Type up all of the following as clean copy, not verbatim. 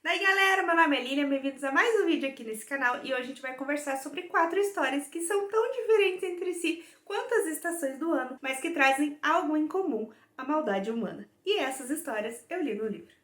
Daí galera, meu nome é Lilian, bem-vindos a mais um vídeo aqui nesse canal e hoje a gente vai conversar sobre 4 histórias que são tão diferentes entre si quanto as estações do ano, mas que trazem algo em comum, a maldade humana. E essas histórias eu li no livro.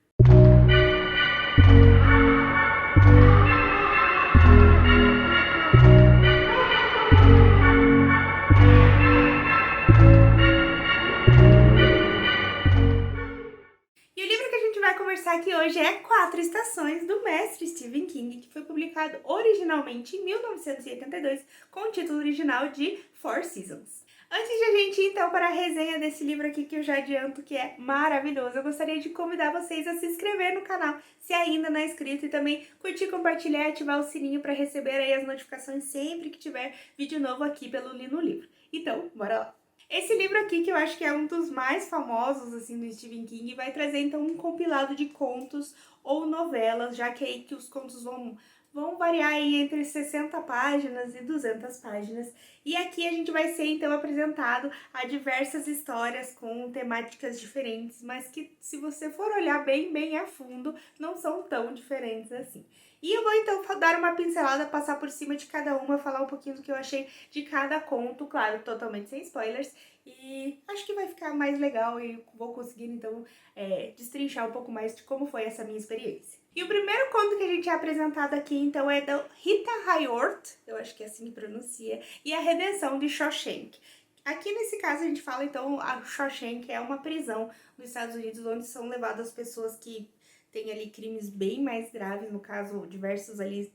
E o livro que a gente vai conversar aqui hoje é 4 Estações, do mestre Stephen King, que foi publicado originalmente em 1982, com o título original de Four Seasons. Antes de a gente ir então para a resenha desse livro aqui, que eu já adianto que é maravilhoso, eu gostaria de convidar vocês a se inscrever no canal, se ainda não é inscrito, e também curtir, compartilhar e ativar o sininho para receber aí as notificações sempre que tiver vídeo novo aqui pelo Li no Livro. Então, bora lá! Esse livro aqui, que eu acho que é um dos mais famosos, assim, do Stephen King, vai trazer, então, um compilado de contos ou novelas, já que aí que os contos vão variar aí entre 60 páginas e 200 páginas. E aqui a gente vai ser, então, apresentado a diversas histórias com temáticas diferentes, mas que, se você for olhar bem a fundo, não são tão diferentes assim. E eu vou, então, dar uma pincelada, passar por cima de cada uma, falar um pouquinho do que eu achei de cada conto, claro, totalmente sem spoilers, e acho que vai ficar mais legal e vou conseguir, então, destrinchar um pouco mais de como foi essa minha experiência. E o primeiro conto que a gente é apresentado aqui, então, é da Rita Hayworth, eu acho que é assim que pronuncia, e A Redenção de Shawshank. Aqui nesse caso a gente fala, então, a Shawshank é uma prisão nos Estados Unidos onde são levadas pessoas que têm ali crimes bem mais graves, no caso, diversos ali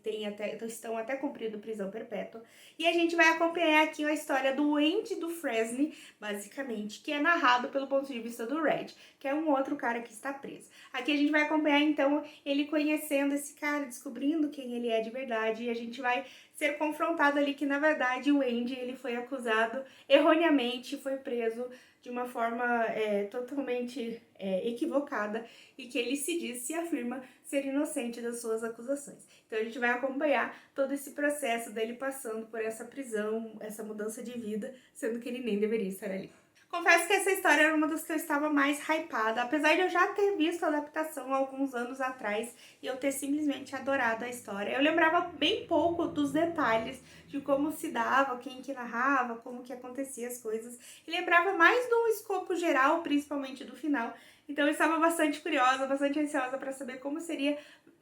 estão até cumprindo prisão perpétua. E a gente vai acompanhar aqui a história do Andy do Fresney, basicamente, que é narrado pelo ponto de vista do Red, que é um outro cara que está preso. Aqui a gente vai acompanhar, então, ele conhecendo esse cara, descobrindo quem ele é de verdade, e a gente vai ser confrontado ali que, na verdade, o Andy, ele foi acusado erroneamente, foi preso de uma forma totalmente equivocada, e que ele se afirma ser inocente das suas acusações. Então a gente vai acompanhar todo esse processo dele passando por essa prisão, essa mudança de vida, sendo que ele nem deveria estar ali. Confesso que essa história era uma das que eu estava mais hypada, apesar de eu já ter visto a adaptação há alguns anos atrás e eu ter simplesmente adorado a história. Eu lembrava bem pouco dos detalhes de como se dava, quem que narrava, como que acontecia as coisas, e lembrava mais do escopo geral, principalmente do final. Então eu estava bastante curiosa, bastante ansiosa para saber como seria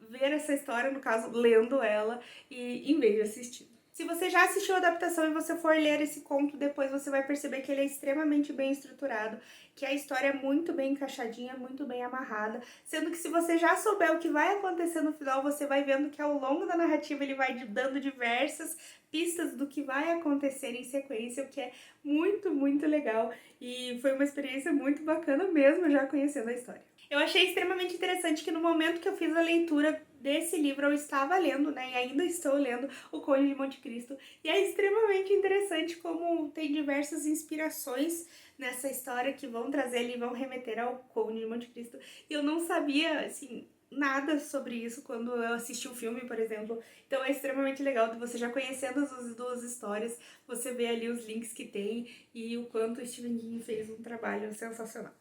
ver essa história, no caso, lendo ela, e em vez de assistir. Se você já assistiu a adaptação e você for ler esse conto depois, você vai perceber que ele é extremamente bem estruturado, que a história é muito bem encaixadinha, muito bem amarrada, sendo que se você já souber o que vai acontecer no final, você vai vendo que ao longo da narrativa ele vai dando diversas pistas do que vai acontecer em sequência, o que é muito legal, e foi uma experiência muito bacana mesmo já conhecendo a história. Eu achei extremamente interessante que no momento que eu fiz a leitura desse livro eu estava lendo, né, e ainda estou lendo O Conde de Monte Cristo, e é extremamente interessante como tem diversas inspirações nessa história que vão trazer ali, vão remeter ao Conde de Monte Cristo, e eu não sabia, assim, nada sobre isso quando eu assisti o filme, por exemplo, então é extremamente legal de você já conhecendo as duas histórias, você vê ali os links que tem e o quanto o Stephen King fez um trabalho sensacional.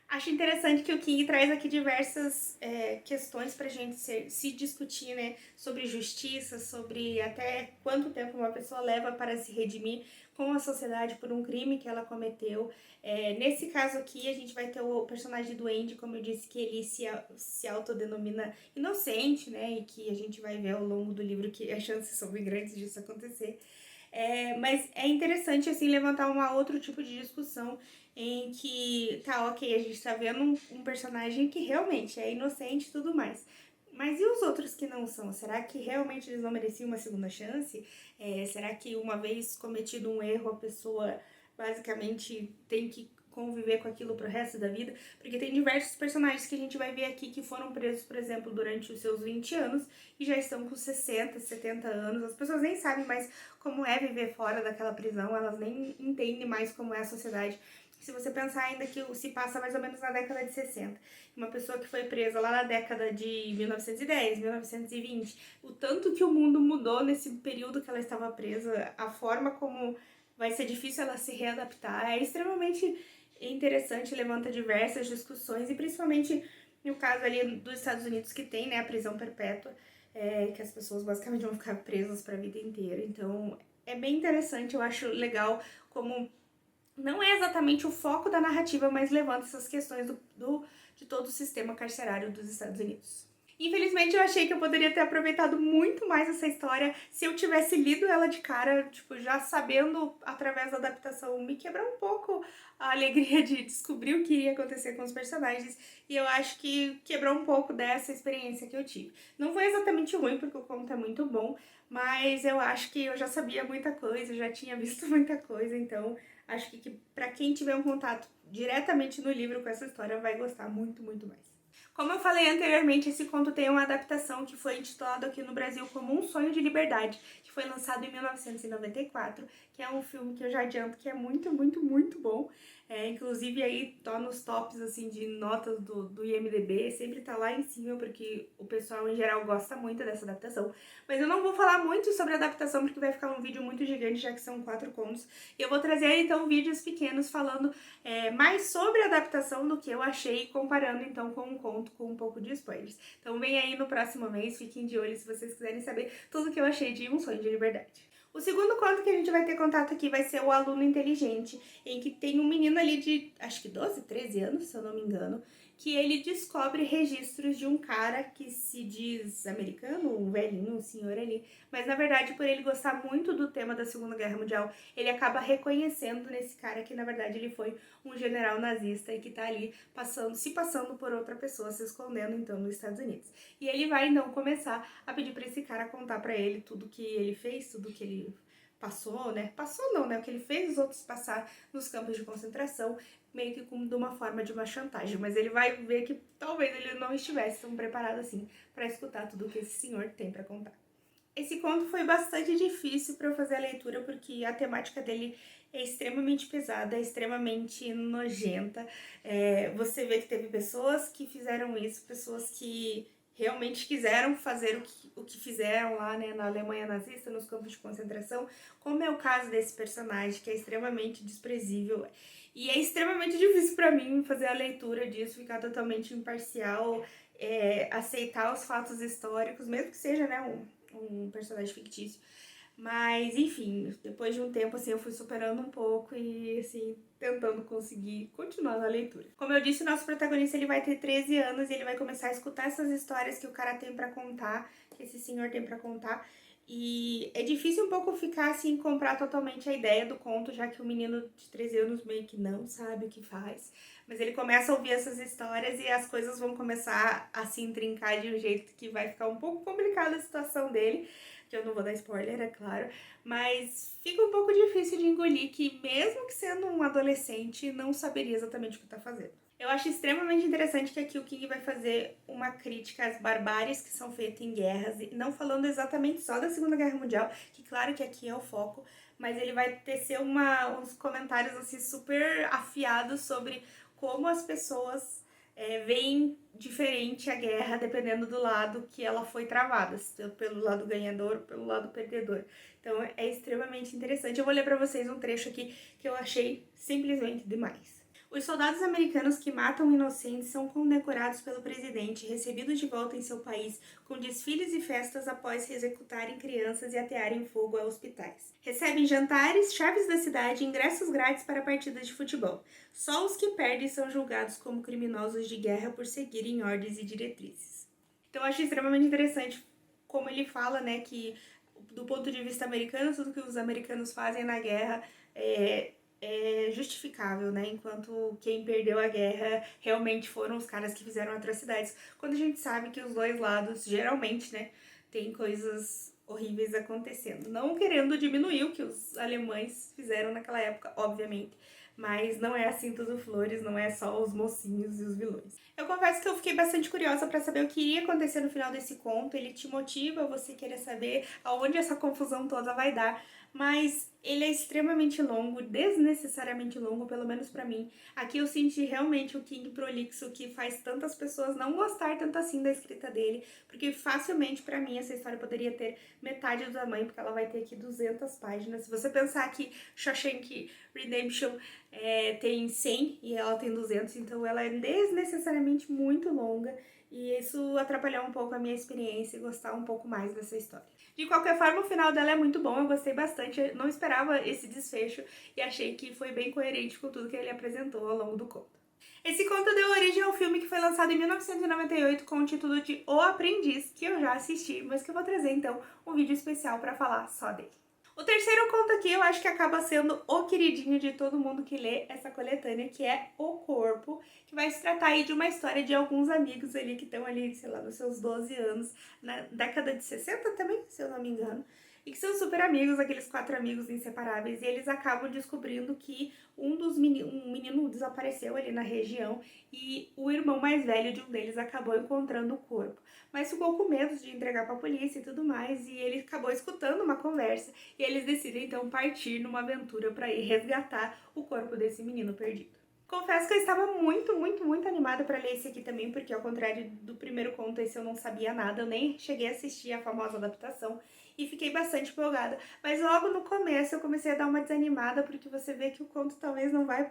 Acho interessante que o King traz aqui diversas questões pra gente se discutir, né, sobre justiça, sobre até quanto tempo uma pessoa leva para se redimir com a sociedade por um crime que ela cometeu. Nesse caso aqui, a gente vai ter o personagem do Andy, como eu disse, que ele se autodenomina inocente, né, e que a gente vai ver ao longo do livro que as chances são bem grandes disso acontecer. Mas é interessante, assim, levantar outro tipo de discussão em que, tá, ok, a gente tá vendo um personagem que realmente é inocente e tudo mais. Mas e os outros que não são? Será que realmente eles não mereciam uma segunda chance? Será que uma vez cometido um erro, a pessoa basicamente tem que conviver com aquilo pro resto da vida? Porque tem diversos personagens que a gente vai ver aqui que foram presos, por exemplo, durante os seus 20 anos e já estão com 60, 70 anos. As pessoas nem sabem mais como é viver fora daquela prisão, elas nem entendem mais como é a sociedade. Se você pensar ainda que se passa mais ou menos na década de 60, uma pessoa que foi presa lá na década de 1910, 1920, o tanto que o mundo mudou nesse período que ela estava presa, a forma como vai ser difícil ela se readaptar, é extremamente interessante, levanta diversas discussões e principalmente no caso ali dos Estados Unidos, que tem, né, a prisão perpétua, que as pessoas basicamente vão ficar presas para a vida inteira. Então, é bem interessante, eu acho legal como não é exatamente o foco da narrativa, mas levanta essas questões de todo o sistema carcerário dos Estados Unidos. Infelizmente, eu achei que eu poderia ter aproveitado muito mais essa história se eu tivesse lido ela de cara, tipo, já sabendo, através da adaptação, me quebrar um pouco a alegria de descobrir o que iria acontecer com os personagens, e eu acho que quebrou um pouco dessa experiência que eu tive. Não foi exatamente ruim, porque o conto é muito bom, mas eu acho que eu já sabia muita coisa, já tinha visto muita coisa, então acho que pra quem tiver um contato diretamente no livro com essa história vai gostar muito, muito mais. Como eu falei anteriormente, esse conto tem uma adaptação que foi intitulado aqui no Brasil como Um Sonho de Liberdade, que foi lançado em 1994, que é um filme que eu já adianto que é muito, muito, muito bom. Inclusive aí tá nos tops assim, de notas do IMDB, sempre tá lá em cima, porque o pessoal em geral gosta muito dessa adaptação. Mas eu não vou falar muito sobre a adaptação, porque vai ficar um vídeo muito gigante, já que são 4 contos. E eu vou trazer então vídeos pequenos falando mais sobre a adaptação do que eu achei, comparando então com um conto com um pouco de spoilers. Então vem aí no próximo mês, fiquem de olho se vocês quiserem saber tudo que eu achei de Um Sonho de Liberdade. O segundo conto que a gente vai ter contato aqui vai ser O Aluno Inteligente, em que tem um menino ali de, acho que 12, 13 anos, se eu não me engano, que ele descobre registros de um cara que se diz americano, um velhinho, um senhor ali, mas na verdade por ele gostar muito do tema da Segunda Guerra Mundial, ele acaba reconhecendo nesse cara que na verdade ele foi um general nazista e que tá ali se passando por outra pessoa, se escondendo então nos Estados Unidos. E ele vai então começar a pedir pra esse cara contar pra ele tudo que ele fez, tudo que ele passou, né? Passou não, né? O que ele fez os outros passar nos campos de concentração, meio que como de uma forma de uma chantagem, mas ele vai ver que talvez ele não estivesse tão preparado assim para escutar tudo que esse senhor tem para contar. Esse conto foi bastante difícil para eu fazer a leitura porque a temática dele é extremamente pesada, é extremamente nojenta. Você vê que teve pessoas que fizeram isso, pessoas que realmente quiseram fazer o que fizeram lá, né, na Alemanha nazista, nos campos de concentração, como é o caso desse personagem, que é extremamente desprezível. E é extremamente difícil para mim fazer a leitura disso, ficar totalmente imparcial, aceitar os fatos históricos, mesmo que seja, né, um personagem fictício. Mas, enfim, depois de um tempo, assim, eu fui superando um pouco e, assim, tentando conseguir continuar na leitura. Como eu disse, o nosso protagonista, ele vai ter 13 anos e ele vai começar a escutar essas histórias que o cara tem pra contar, que esse senhor tem pra contar. E é difícil um pouco ficar, assim, comprar totalmente a ideia do conto, já que o menino de 13 anos meio que não sabe o que faz. Mas ele começa a ouvir essas histórias e as coisas vão começar a se intrincar de um jeito que vai ficar um pouco complicada a situação dele, que eu não vou dar spoiler, é claro, mas fica um pouco difícil de engolir que, mesmo que sendo um adolescente, não saberia exatamente o que tá fazendo. Eu acho extremamente interessante que aqui o King vai fazer uma crítica às barbáries que são feitas em guerras, e não falando exatamente só da Segunda Guerra Mundial, que claro que aqui é o foco, mas ele vai tecer uns comentários assim super afiados sobre como as pessoas veem diferente a guerra dependendo do lado que ela foi travada, pelo lado ganhador ou pelo lado perdedor. Então é extremamente interessante. Eu vou ler para vocês um trecho aqui que eu achei simplesmente demais. Os soldados americanos que matam inocentes são condecorados pelo presidente, recebidos de volta em seu país, com desfiles e festas após executarem crianças e atearem fogo a hospitais. Recebem jantares, chaves da cidade e ingressos grátis para partidas de futebol. Só os que perdem são julgados como criminosos de guerra por seguirem ordens e diretrizes. Então eu acho extremamente interessante como ele fala, né, que do ponto de vista americano, tudo que os americanos fazem na guerra é justificável, né? Enquanto quem perdeu a guerra realmente foram os caras que fizeram atrocidades. Quando a gente sabe que os dois lados, geralmente, né, tem coisas horríveis acontecendo. Não querendo diminuir o que os alemães fizeram naquela época, obviamente. Mas não é assim tudo flores, não é só os mocinhos e os vilões. Eu confesso que eu fiquei bastante curiosa para saber o que iria acontecer no final desse conto. Ele te motiva, você querer saber aonde essa confusão toda vai dar. Mas ele é extremamente longo, desnecessariamente longo, pelo menos pra mim. Aqui eu senti realmente o King prolixo, que faz tantas pessoas não gostar tanto assim da escrita dele, porque facilmente pra mim essa história poderia ter metade do tamanho, porque ela vai ter aqui 200 páginas. Se você pensar que Shawshank Redemption tem 100 e ela tem 200, então ela é desnecessariamente absurdamente muito longa e isso atrapalhou um pouco a minha experiência e gostar um pouco mais dessa história. De qualquer forma, o final dela é muito bom, eu gostei bastante, eu não esperava esse desfecho e achei que foi bem coerente com tudo que ele apresentou ao longo do conto. Esse conto deu origem ao filme que foi lançado em 1998 com o título de O Aprendiz, que eu já assisti, mas que eu vou trazer então um vídeo especial para falar só dele. O terceiro conto aqui eu acho que acaba sendo o queridinho de todo mundo que lê essa coletânea, que é O Corpo, que vai se tratar aí de uma história de alguns amigos ali que estão ali, sei lá, nos seus 12 anos, na década de 60 também, se eu não me engano, e que são super amigos, aqueles 4 amigos inseparáveis, e eles acabam descobrindo que um menino desapareceu ali na região e o irmão mais velho de um deles acabou encontrando o corpo. Mas ficou com medo de entregar para a polícia e tudo mais, e ele acabou escutando uma conversa e eles decidem então partir numa aventura para ir resgatar o corpo desse menino perdido. Confesso que eu estava muito animada para ler esse aqui também, porque ao contrário do primeiro conto, esse eu não sabia nada, eu nem cheguei a assistir a famosa adaptação e fiquei bastante empolgada. Mas logo no começo eu comecei a dar uma desanimada, porque você vê que o conto talvez não vai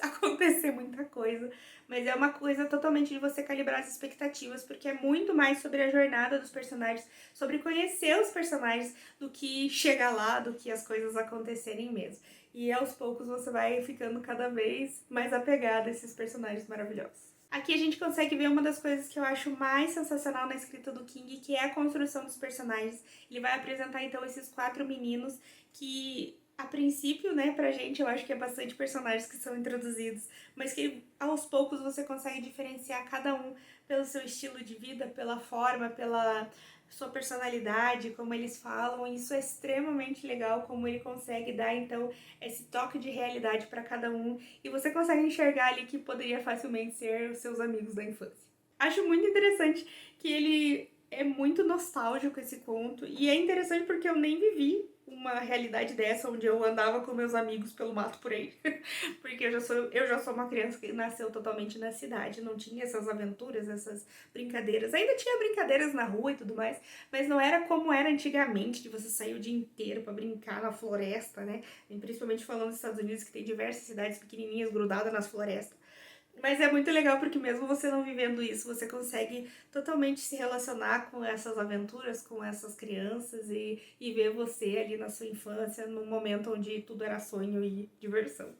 acontecer muita coisa, mas é uma coisa totalmente de você calibrar as expectativas, porque é muito mais sobre a jornada dos personagens, sobre conhecer os personagens, do que chegar lá, do que as coisas acontecerem mesmo. E aos poucos você vai ficando cada vez mais apegada a esses personagens maravilhosos. Aqui a gente consegue ver uma das coisas que eu acho mais sensacional na escrita do King, que é a construção dos personagens. Ele vai apresentar então esses 4 meninos que, a princípio, né, pra gente, eu acho que é bastante personagens que são introduzidos, mas que aos poucos você consegue diferenciar cada um pelo seu estilo de vida, pela forma, pela sua personalidade, como eles falam. Isso é extremamente legal, como ele consegue dar então esse toque de realidade para cada um, e você consegue enxergar ali que poderia facilmente ser os seus amigos da infância. Acho muito interessante que ele é muito nostálgico, esse conto, e é interessante porque eu nem vivi uma realidade dessa, onde eu andava com meus amigos pelo mato por aí, porque eu já sou uma criança que nasceu totalmente na cidade, não tinha essas aventuras, essas brincadeiras, ainda tinha brincadeiras na rua e tudo mais, mas não era como era antigamente, de você sair o dia inteiro pra brincar na floresta, né, e principalmente falando dos Estados Unidos, que tem diversas cidades pequenininhas grudadas nas florestas. Mas é muito legal porque mesmo você não vivendo isso, você consegue totalmente se relacionar com essas aventuras, com essas crianças e ver você ali na sua infância, num momento onde tudo era sonho e diversão.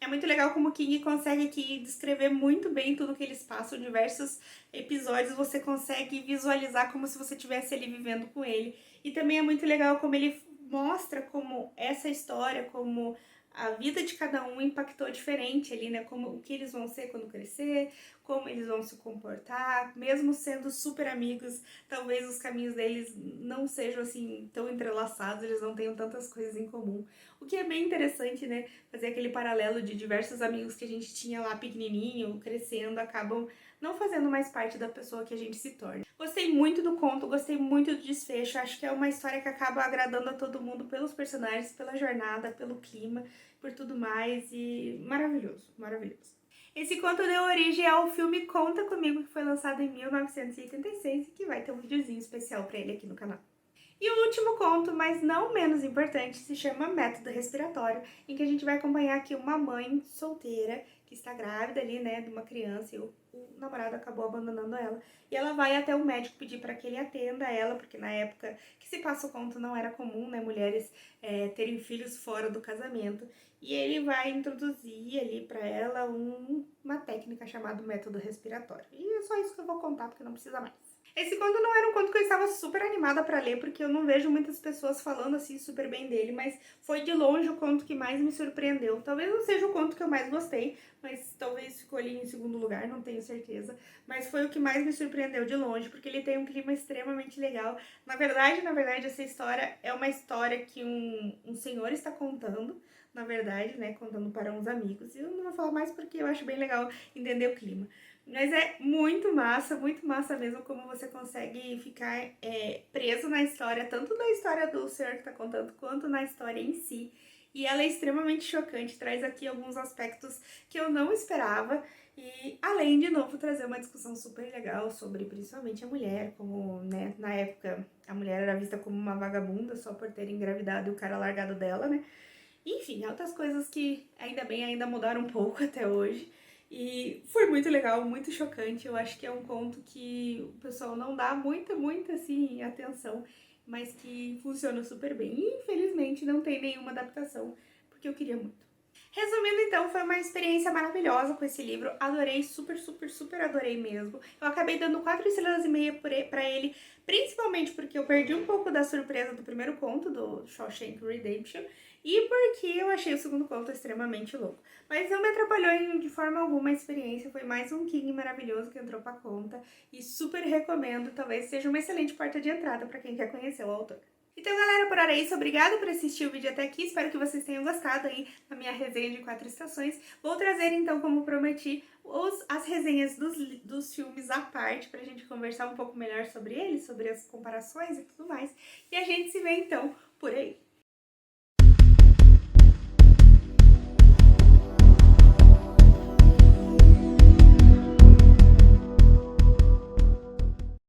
É muito legal como o King consegue aqui descrever muito bem tudo que eles passam, diversos episódios você consegue visualizar como se você estivesse ali vivendo com ele. E também é muito legal como ele mostra como essa história, como a vida de cada um impactou diferente ali, né? Como o que eles vão ser quando crescer, como eles vão se comportar, mesmo sendo super amigos, talvez os caminhos deles não sejam assim tão entrelaçados, eles não tenham tantas coisas em comum. O que é bem interessante, né? Fazer aquele paralelo de diversos amigos que a gente tinha lá pequenininho, crescendo, acabam não fazendo mais parte da pessoa que a gente se torna. Gostei muito do conto, gostei muito do desfecho, acho que é uma história que acaba agradando a todo mundo pelos personagens, pela jornada, pelo clima, por tudo mais, e maravilhoso, maravilhoso. Esse conto deu origem ao filme Conta Comigo, que foi lançado em 1986 e que vai ter um videozinho especial pra ele aqui no canal. E o último conto, mas não menos importante, se chama Método Respiratório, em que a gente vai acompanhar aqui uma mãe solteira que está grávida ali, né, de uma criança, e o namorado acabou abandonando ela. E ela vai até o médico pedir para que ele atenda ela, porque na época que se passa o conto não era comum, né, mulheres terem filhos fora do casamento. E ele vai introduzir ali para ela uma técnica chamada método respiratório. E é só isso que eu vou contar, porque não precisa mais. Esse conto não era um conto que eu estava super animada pra ler, porque eu não vejo muitas pessoas falando assim super bem dele, mas foi de longe o conto que mais me surpreendeu. Talvez não seja o conto que eu mais gostei, mas talvez ficou ali em segundo lugar, não tenho certeza. Mas foi o que mais me surpreendeu de longe, porque ele tem um clima extremamente legal. Na verdade, essa história é uma história que um senhor está contando, na verdade, né, contando para uns amigos. E eu não vou falar mais porque eu acho bem legal entender o clima. Mas é muito massa mesmo como você consegue ficar preso na história, tanto da história do senhor que tá contando, quanto na história em si. E ela é extremamente chocante, traz aqui alguns aspectos que eu não esperava. E além, de novo, trazer uma discussão super legal sobre principalmente a mulher, como, né, na época a mulher era vista como uma vagabunda só por ter engravidado e o cara largado dela, né? Enfim, outras coisas que ainda bem ainda mudaram um pouco até hoje. E foi muito legal, muito chocante. Eu acho que é um conto que o pessoal não dá muita, assim, atenção, mas que funciona super bem. E, infelizmente, não tem nenhuma adaptação, porque eu queria muito. Resumindo, então, foi uma experiência maravilhosa com esse livro. Adorei, super adorei mesmo. Eu acabei dando 4,5 estrelas pra ele, principalmente porque eu perdi um pouco da surpresa do primeiro conto, do Shawshank Redemption, e porque eu achei o segundo conto extremamente louco. Mas não me atrapalhou de forma alguma a experiência, foi mais um King maravilhoso que entrou pra conta, e super recomendo, talvez seja uma excelente porta de entrada para quem quer conhecer o autor. Então, galera, por hora é isso. Obrigada por assistir o vídeo até aqui. Espero que vocês tenham gostado aí da minha resenha de 4 estações. Vou trazer, então, como prometi, as resenhas dos filmes à parte, pra gente conversar um pouco melhor sobre eles, sobre as comparações e tudo mais. E a gente se vê, então, por aí.